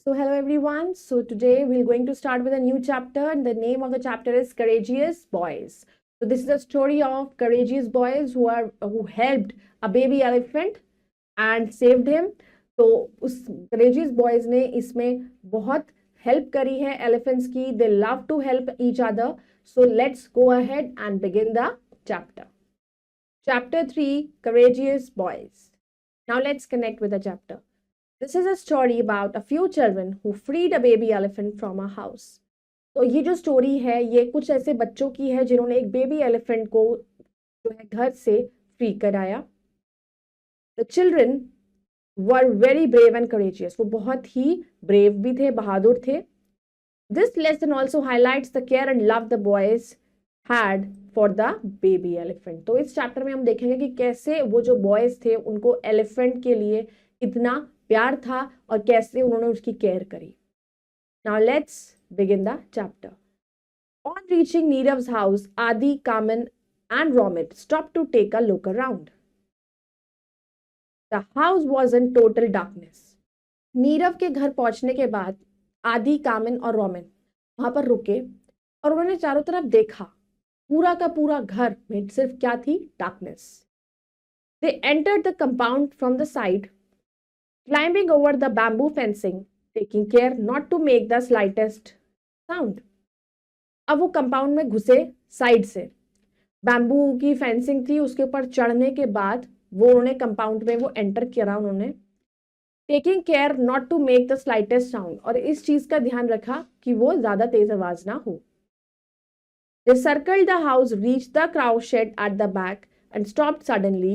So hello everyone. So today we're going to start with a new chapter and the name of the chapter is Courageous Boys. So this is a story of courageous boys who helped a baby elephant and saved him. तो उस courageous boys ने इसमें बहुत help करी है elephants की. They love to help each other. So let's go ahead and begin the chapter. Chapter 3, Courageous Boys. Now let's connect with the chapter. This is a story about a few children who freed a baby elephant from a house. तो ये जो story है ये कुछ ऐसे बच्चों की है जिन्होंने एक बेबी एलिफेंट को जो है घर से फ्री कराया. The children were very brave and courageous. वो बहुत ही brave भी थे, बहादुर थे. This lesson also highlights the care and love the boys had for the baby elephant. तो इस चैप्टर में हम देखेंगे कि कैसे वो जो बॉयज थे उनको एलिफेंट के लिए इतना प्यार था और कैसे उन्होंने उसकी केयर करी. Now let's begin the chapter. On reaching Neerav's house, Adi, Kaman and Romit stopped to take a look around. The house was in total darkness. Nirav के घर पहुंचने के बाद आदि, कामिन और रोमिन वहां पर रुके और उन्होंने चारों तरफ देखा. पूरा का पूरा घर में सिर्फ क्या थी? Darkness. They entered the compound from the side, climbing over the bamboo fencing, taking care not to make the slightest sound. अब वो कंपाउंड में घुसे साइड से. बैम्बू की फेंसिंग थी, उसके ऊपर चढ़ने के बाद वो उन्होंने कंपाउंड में वो एंटर किया. उन्होंने taking care not to make the slightest sound, और इस चीज का ध्यान रखा कि वो ज्यादा तेज आवाज ना हो. They circled the house, reached the cow shed at the back and stopped suddenly,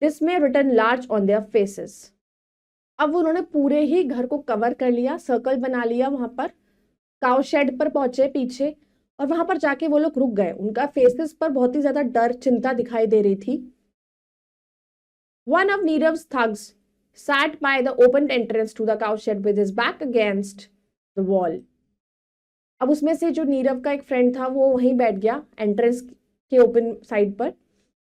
dismay written large on their faces. अब उन्होंने पूरे ही घर को कवर कर लिया, सर्कल बना लिया. वहां पर काउ शेड पर पहुंचे पीछे और वहां पर जाके वो लोग रुक गए. उनका फेसेस पर बहुत ही ज्यादा डर, चिंता दिखाई दे रही थी. One of Neerav's thugs sat by the open entrance to the cow shed with his back against the wall. अब उसमें से जो नीरव का एक फ्रेंड था वो वहीं बैठ गया एंट्रेंस के ओपन साइड पर,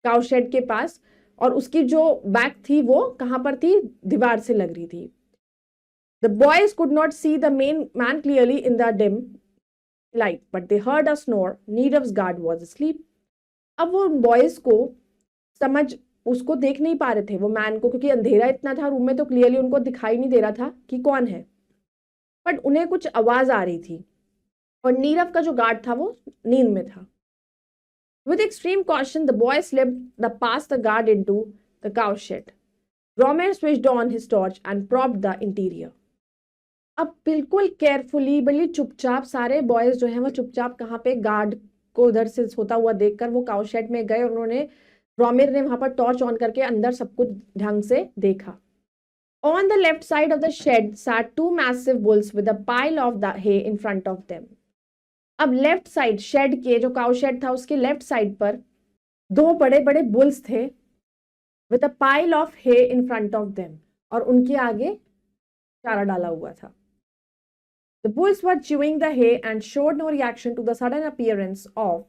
काउ शेड के पास, और उसकी जो बैक थी वो कहां पर थी? दीवार से लग रही थी. The boys could not see the main man clearly in the dim light, but they heard a snore. Neerav's guard was asleep. अब वो बॉयज को उसको देख नहीं पा रहे थे, वो मैन को, क्योंकि अंधेरा इतना था रूम में तो क्लियरली उनको दिखाई नहीं दे रहा था कि कौन है, बट उन्हें कुछ आवाज आ रही थी और नीरव का जो गार्ड था वो नींद में था. With extreme caution, the boy slipped past the guard into the cow shed. Romer switched on his torch and propped the interior. अब बिल्कुल केयरफुली, बड़ी चुपचाप सारे बॉयज जो हैं वो चुपचाप कहाँ पे गार्ड को उधर से सोता हुआ देखकर वो काउ शेड में गए और उन्होंने, रोमिर ने वहां पर टॉर्च ऑन करके अंदर सब कुछ ढंग से देखा. On the left side of the shed sat two massive bulls with a pile of the hay in front of them. अब लेफ्ट साइड शेड के, जो काउ शेड था उसके लेफ्ट साइड पर दो बड़े बड़े बुल्स थे with a pile of hay in front of them, और उनके आगे चारा डाला हुआ था. The bulls were chewing the hay and showed no reaction to the sudden appearance of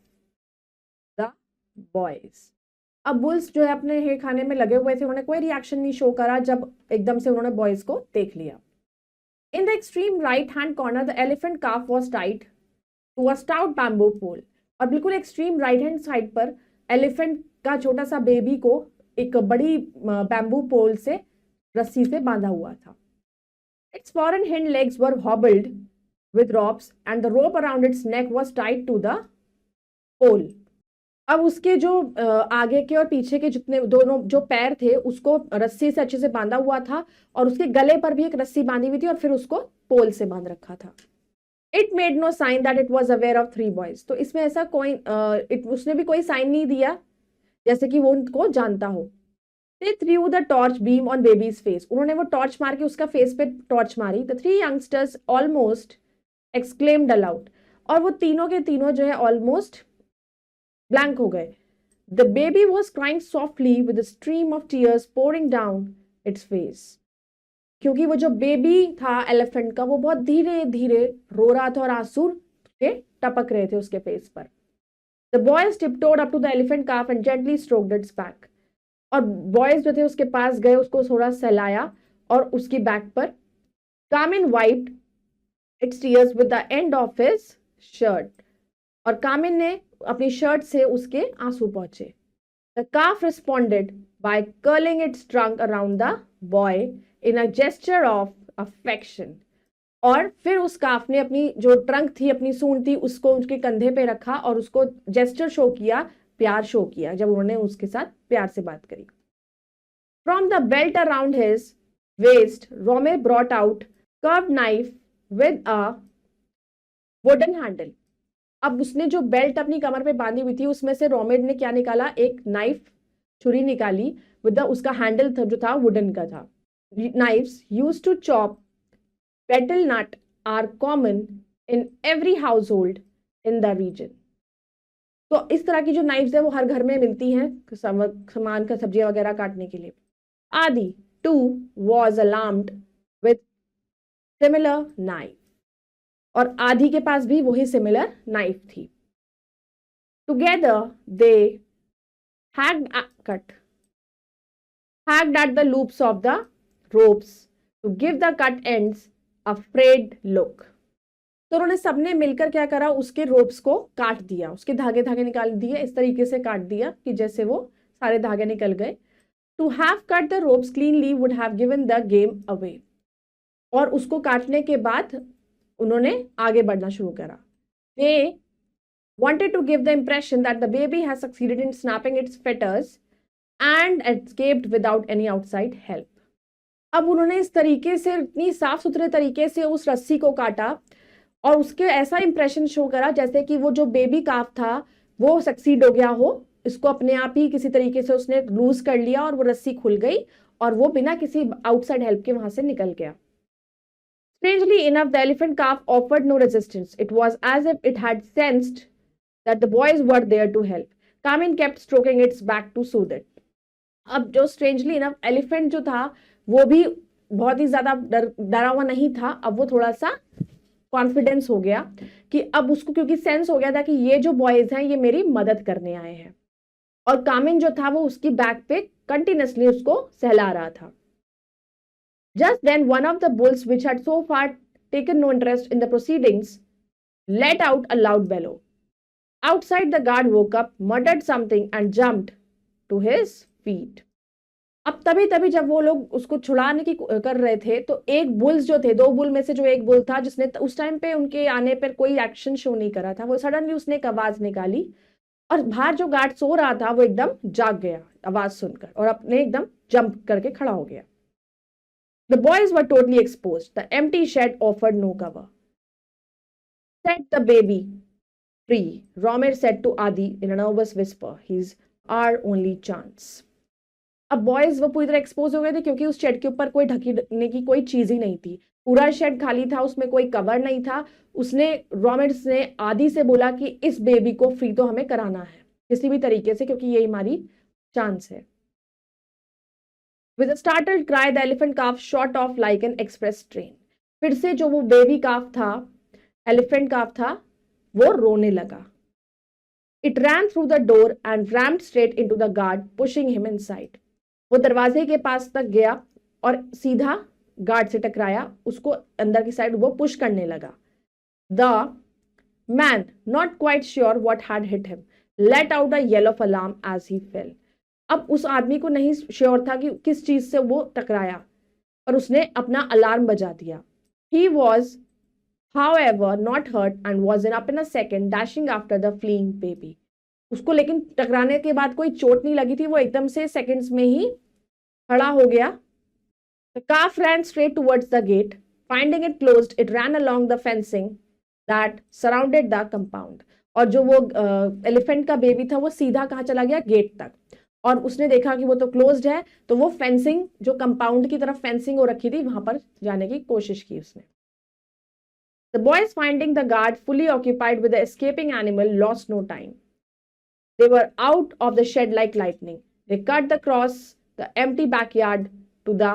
the boys. अब बुल्स जो है अपने हे खाने में लगे हुए थे, उन्होंने कोई रिएक्शन नहीं शो करा जब एकदम से उन्होंने बॉयज को देख लिया. In the extreme right hand corner the elephant calf was tied to a stout bamboo pole, और बिल्कुल एक्सट्रीम राइट हैंड साइड पर एलिफेंट का छोटा सा बेबी को एक बड़ी बैम्बू पोल से रस्सी से बांधा हुआ था. Its fore and hind legs were hobbled with ropes and the rope around its neck was tied to the pole. अब उसके जो आगे के और पीछे के जितने दोनों जो पैर थे उसको रस्सी से अच्छे से बांधा हुआ था और उसके गले पर भी एक रस्सी बांधी हुई थी और फिर उसको पोल से बांध रखा था. It made no sign that it was aware of three boys. तो इसमें ऐसा कोई उसने भी कोई साइन नहीं दिया जैसे कि वो उनको जानता हो. They threw the torch beam on baby's face. उन्होंने वो टॉर्च मार के उसका फेस पे टॉर्च मारी. The three youngsters almost exclaimed aloud. और वो तीनों के तीनों जो है almost blank हो गए. The baby was crying softly with a stream of tears pouring down its face. क्योंकि वो जो बेबी था एलिफेंट का वो बहुत धीरे धीरे रो रहा था और आंसू के टपक रहे थे उसके फेस पर. The boys tiptoed up to the elephant calf and gently stroked its back. और बॉयज जो थे उसके पास गए, उसको थोड़ा सहलाया और उसकी बैक पर Kamin wiped its tears with the end of his shirt, और कामिन ने अपनी शर्ट से उसके आंसू पहुंचे. The calf responded by curling its trunk around the boy in a gesture of affection. और फिर उस काफ ने अपनी जो ट्रंक थी, अपनी सूंड थी, उसको उसके कंधे पे रखा और उसको जेस्चर शो किया, प्यार शो किया, जब उन्होंने उसके साथ प्यार से बात करी. From the belt around his waist Romi brought out curved knife with a wooden handle. अब उसने जो बेल्ट अपनी कमर पे बांधी हुई थी उसमें से रोमेड ने क्या निकाला, एक नाइफ, छुरी निकाली विद द, उसका हैंडल था जो था वुडन का था. Knives used to chop betel nut are common in every household in the region. तो इस तरह की जो नाइफ्स है वो हर घर में मिलती हैं सामान का, सब्जियां वगैरह काटने के लिए. आदि to was alarmed with similar knife, और आदि के पास भी वही सिमिलर नाइफ थी. Together they hacked at the loops of the ropes to give the cut ends afraid look. तो उन्होंने सबने मिलकर क्या करा, उसके रोप्स को काट दिया, उसके धागे धागे निकाल दिए, इस तरीके से काट दिया कि जैसे वो सारे धागे निकल गए. To have cut the ropes cleanly would have given the game away. और उसको काटने के बाद उन्होंने आगे बढ़ना शुरू करा. दे wanted to give the impression that the baby has succeeded in snapping its fetters and escaped without any outside help. अब उन्होंने इस तरीके से, इतनी साफ सुथरे तरीके से उस रस्सी को काटा और उसके ऐसा इंप्रेशन शो करा जैसे कि वो जो बेबी काफ था वो सक्सीड हो गया हो, इसको अपने आप ही किसी तरीके से उसने लूज कर लिया और वो रस्सी खुल गई और वो बिना किसी आउटसाइड हेल्प के वहां से निकल गया. Strangely enough, the elephant calf offered no resistance. It was as if it had sensed that the boys were there to help. Kamin kept stroking its back to soothe it. अब जो strangely enough elephant जो था वो भी बहुत ही ज्यादा डरा हुआ नहीं था. अब वो थोड़ा सा कॉन्फिडेंस हो गया कि अब उसको, क्योंकि सेंस हो गया था कि ये जो बॉयज हैं ये मेरी मदद करने आए हैं, और कामिन जो था वो उसकी बैक पे कंटिन्यूसली उसको सहला रहा था. Just then one of the bulls which had so far taken no interest in the proceedings let out a loud bellow. Outside the guard woke up, muttered something and jumped to his feet. अब तभी जब वो लोग उसको छुड़ाने की कर रहे थे तो एक बुल्स जो थे, दो बुल में से जो एक बुल था जिसने उस टाइम पे उनके आने पर कोई एक्शन शो नहीं करा था, वो सडनली उसने एक आवाज निकाली और बाहर जो गार्ड सो रहा था वो एकदम जाग गया आवाज सुनकर और अपने एकदम जंप करके खड़ा हो गया. The boys were totally exposed. The empty shed offered no cover. Set the baby free, Romi said to Adi in a nervous whisper. He is our only chance. अब बॉयज वो पूरी तरह एक्सपोज हो गए थे क्योंकि उस शेड के ऊपर कोई ढकने की कोई चीज ही नहीं थी. पूरा शेड खाली था, उसमें कोई कवर नहीं था. उसने रोमेट्स ने आदि से बोला कि इस बेबी को फ्री तो हमें कराना है किसी भी तरीके से, क्योंकि ये हमारी चांस है. With a startled cry the elephant calf shot of like an express train. फिर से जो वो बेबी काफ था, एलिफेंट काफ था, वो रोने लगा. It ran through the door and rammed straight into the guard pushing him inside. वो दरवाजे के पास तक गया और सीधा गार्ड से टकराया, उसको अंदर की साइड वो पुश करने लगा. The man, not quite sure what had hit him, let out a yell of alarm as he fell. अब उस आदमी को नहीं श्योर था कि किस चीज से वो टकराया और उसने अपना अलार्म बजा दिया. He was however not hurt and was up in a second dashing after the fleeing baby. उसको लेकिन टकराने के बाद कोई चोट नहीं लगी थी, वो एकदम से सेकंड्स में ही खड़ा हो गया. The calf ran straight towards the gate. Finding it closed, it ran along the fencing that surrounded the compound. और जो वो एलिफेंट का बेबी था वो सीधा कहाँ चला गया, गेट तक. और उसने देखा कि वो तो क्लोज्ड है, तो वो फेंसिंग, जो कंपाउंड की तरफ फेंसिंग हो रखी थी, वहां पर जाने की कोशिश की उसने. The boys, finding the guard fully occupied with the escaping animal, lost no time. They were out of the shed like lightning. They cut across the empty backyard to the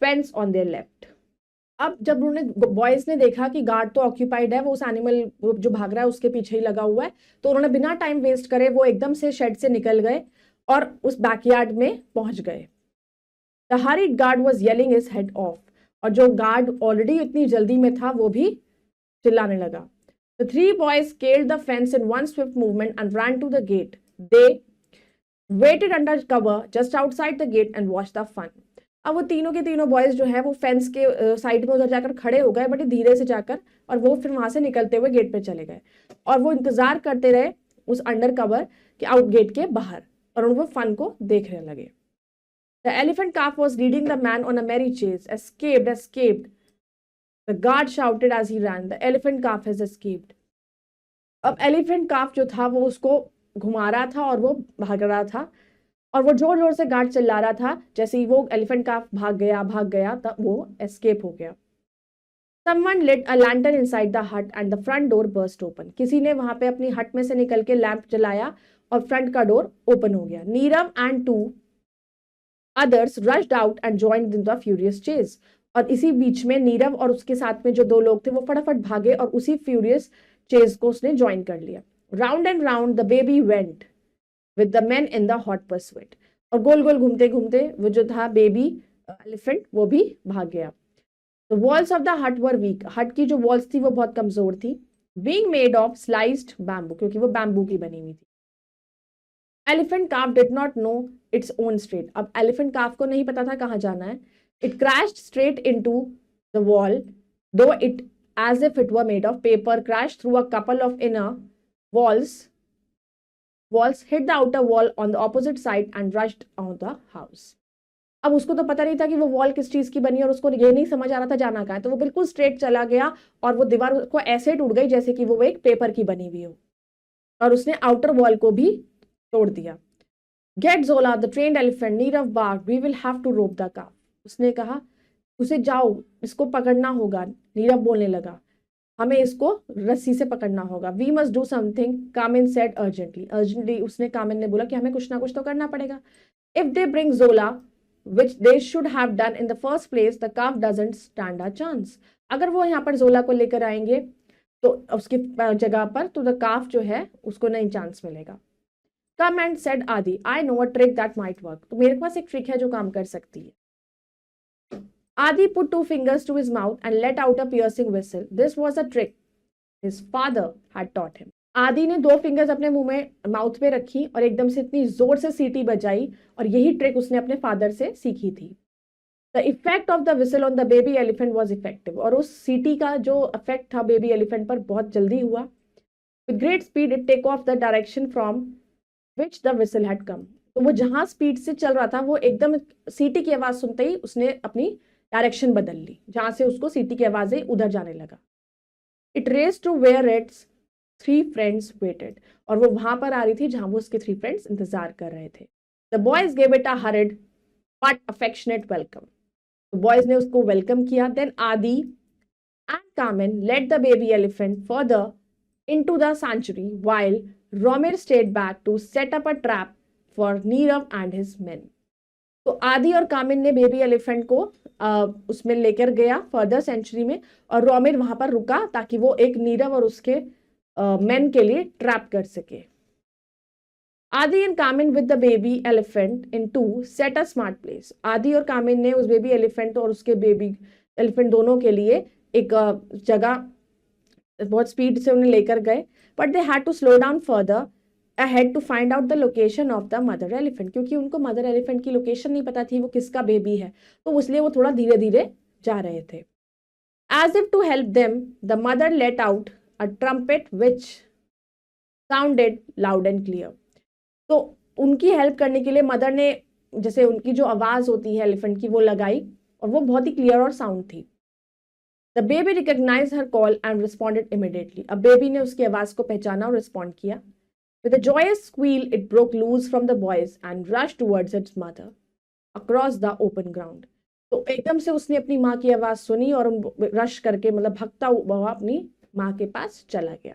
fence on their left. अब जब उन्होंने boys ने देखा कि guard तो occupied है, वो उस एनिमल जो भाग रहा है उसके पीछे ही लगा हुआ है, तो उन्होंने बिना टाइम वेस्ट करे वो एकदम से शेड से निकल गए और उस बैकयार्ड में पहुंच गए. The hurried guard was yelling his head off. और जो गार्ड ऑलरेडी इतनी जल्दी में था वो भी चिल्लाने लगा. The three boys scaled the fence in one swift movement and ran to the gate. They waited under cover just outside the gate and watched the fun. अब वो तीनों के तीनों बॉयज जो है वो फेंस के साइड में उधर जाकर खड़े हो गए, बड़े धीरे से जाकर, और वो फिर वहां से निकलते हुए गेट पे चले गए और वो इंतजार करते रहे उस अंडर कवर के आउट गेट के बाहर, और उन वो फन को देखने लगे. The elephant calf was leading the man on a merry chase. Escaped, escaped. The guard shouted as he ran. The elephant calf has escaped. अब एलिफेंट काफ जो था वो उसको घुमा रहा था और वो भाग रहा था, और वो जोर जोर से गार्ड चिल्ला रहा था. जैसे ही वो एलिफेंट काफ भाग गया तब वो एस्केप हो गया. Someone lit a lantern inside the hut and the front door burst open. किसी ने वहां पे अपनी हट में से निकल के लैंप जलाया और फ्रंट का डोर ओपन हो गया. Neerav and two others rushed out and joined in the furious chase. और इसी बीच में नीरव और उसके साथ में जो दो लोग थे वो फटाफट भागे और उसी फ्यूरियस चेज को उसने ज्वाइन कर लिया. Round and round the baby went with the main in the hot pursuit. और गोल गोल घूमते घूमते वो जो था बेबी एलिफेंट वो भी भाग गया. द वॉल्स ऑफ द हट वर वीक. हट की जो वॉल्स थी वो बहुत कमजोर थी. Being made of sliced bamboo, क्योंकि वो बैम्बू की बनी हुई थी. Elephant calf did not know its own straight. अब एलिफेंट काफ को नहीं पता था कहाँ जाना है. It crashed straight into the wall, दो it as if it were made of paper, crashed through a couple of inner walls, hit the outer wall on the opposite side and rushed out the house. अब उसको तो पता नहीं था कि वो wall किस चीज की बनी, और उसको ये नहीं समझ आ रहा था जाना कहाँ है, तो वो बिल्कुल स्ट्रेट चला गया और वो दीवार को ऐसे टूट गई जैसे कि वो एक पेपर की बनी हुई हो, और उसने आउटर वॉल को भी तोड़ दिया. Get Zola, the trained elephant. Nirav barked, we will have to rope the calf. उसने कहा उसे जाओ, इसको पकड़ना होगा. नीरव बोलने लगा हमें इसको रस्सी से पकड़ना होगा. We must do something, Kamin said urgently उसने कामिन ने बोला कि हमें कुछ ना कुछ तो करना पड़ेगा. If they bring Jola which they should have done in the first place, the calf doesn't stand a chance. अगर वो यहाँ पर जोला को लेकर आएंगे तो उसकी जगह पर, तो द काफ जो है उसको नहीं चांस मिलेगा. कम एंड सेड आदि, I know a trick that might work. तो मेरे पास एक ट्रिक है जो काम कर सकती है. Adi put two fingers to his mouth and let out a piercing whistle. This was a trick his father had taught him. आदि ने दो फिंगर्स अपने मुंह में माउथ पे रखी और एकदम से इतनी जोर से सीटी बजाई, और यही ट्रिक उसने अपने फादर से सीखी थी. The effect of the whistle on the baby elephant was effective. और उस सीटी का जो इफेक्ट था बेबी एलिफेंट पर बहुत जल्दी हुआ. With great speed it took off the direction from which the whistle had come. तो वो जहां स्पीड से चल रहा था वो एकदम सीटी की आवाज सुनते ही उसने अपनी डायरेक्शन बदल ली, जहां से उसको सीटी की आवाज आई उधर जाने लगा. It race to where its three friends waited. और वो वहां पर आ रही थी जहां वो उसके थ्री फ्रेंड्स इंतजार कर रहे थे. The boys gave it a hurried but affectionate welcome. तो बॉयज ने उसको वेलकम किया. Then Adi and Kamin led the baby elephant further into the sanctuary while Romi stayed back to set up a trap for Nirav and his men. तो आदि और कामिन ने baby elephant को उसमें लेकर गया फर्दर सेंचुरी में, और रोमिर वहां पर रुका ताकि वो एक नीरव और उसके मेन के लिए ट्रैप कर सके. Adi and Kamin with the baby elephant into set a smart place. Adi और कामिन ने उस बेबी एलिफेंट और उसके बेबी एलिफेंट दोनों के लिए एक जगह बहुत स्पीड से उन्हें लेकर गए. But they had to slow down further ahead to find out the location of the mother elephant. क्योंकि उनको मदर एलिफेंट की लोकेशन नहीं पता थी वो किसका बेबी है, तो इसलिए वो थोड़ा धीरे धीरे जा रहे थे. As if to help them, the mother let out a trumpet which sounded loud and clear. तो उनकी हेल्प करने के लिए मदर ने जैसे उनकी जो आवाज होती है एलिफेंट की वो लगाई, और वो बहुत ही क्लियर और साउंड थी. The baby recognized her call and responded immediately. अब बेबी ने उसकी आवाज को पहचाना और रिस्पॉन्ड किया. With a joyous squeal, it broke loose from the boys and rushed towards its mother across the open ground. तो एकदम से उसने अपनी माँ की आवाज सुनी और रश करके मतलब भगता हुआ अपनी माँ के पास चला गया.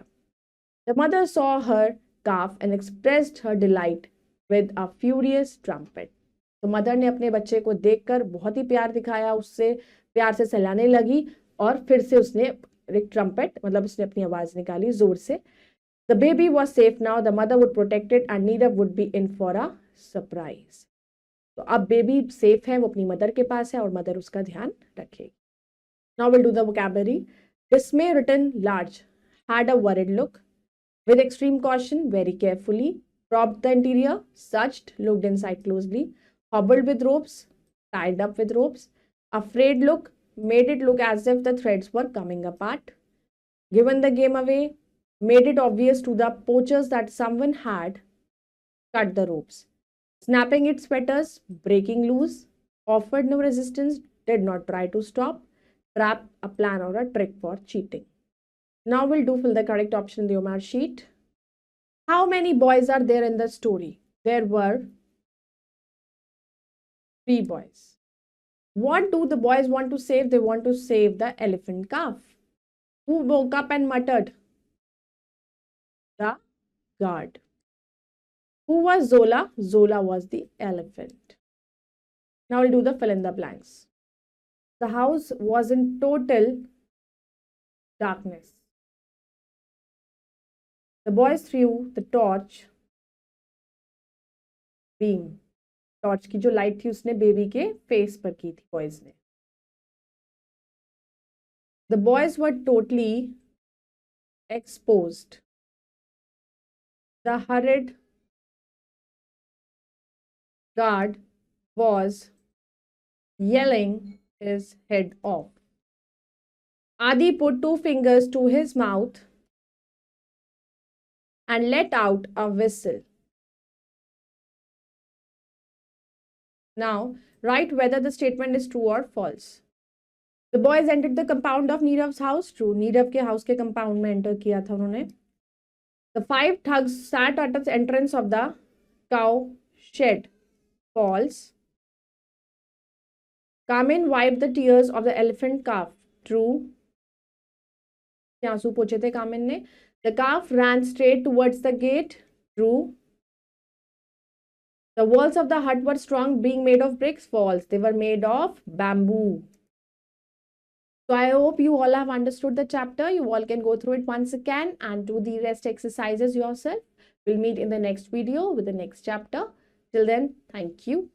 The mother saw her calf and expressed her delight with a furious trumpet. तो मदर ने अपने बच्चे को देखकर बहुत ही प्यार दिखाया, उससे प्यार से सहलाने लगी, और फिर से उसने एक ट्रम्पेट मतलब उसने अपनी आवाज निकाली जोर से. The baby was safe now. The mother would protect it and Nirav would be in for a surprise. तो अब बेबी सेफ है, वो अपनी मदर के पास है और मदर उसका ध्यान रखेगी. Now we'll do the vocabulary. Dismay written large. Had a worried look. With extreme caution, very carefully. Propped the interior. Searched. Looked inside closely. Hobbled with ropes. Tied up with ropes. Afraid look. Made it look as if the threads were coming apart. Given the game away. Made it obvious to the poachers that someone had cut the ropes. Snapping its fetters. Breaking loose. Offered no resistance. Did not try to stop. Trap, a plan or a trick for cheating. Now we'll do fill the correct option in the OMR sheet. How many boys are there in the story? There were 3 boys. What do the boys want to save? They want to save the elephant calf. Who woke up and muttered? The guard. Who was Zola? Zola was the elephant. Now we'll do the fill in the blanks. The house was in total darkness. The boys threw the torch beam. Torch की जो light थी उसने baby के face पर की थी boys ने. The boys were totally exposed. The hurried guard was yelling his head off. Adi put 2 fingers to his mouth and let out a whistle. Now, write whether the statement is true or false. The boys entered the compound of Nirav's house. True. Nirav के house के compound में enter किया था उन्होंने. The 5 thugs sat at the entrance of the cow shed. False. Carmen wiped the tears of the elephant calf. True. आंसू पोंछे थे कामिन ने. The calf ran straight towards the gate. True. The walls of the hut were strong, being made of bricks. False. They were made of bamboo. So I hope you all have understood the chapter. You all can go through it once again and do the rest exercises yourself. We'll meet in the next video with the next chapter. Till then, thank you.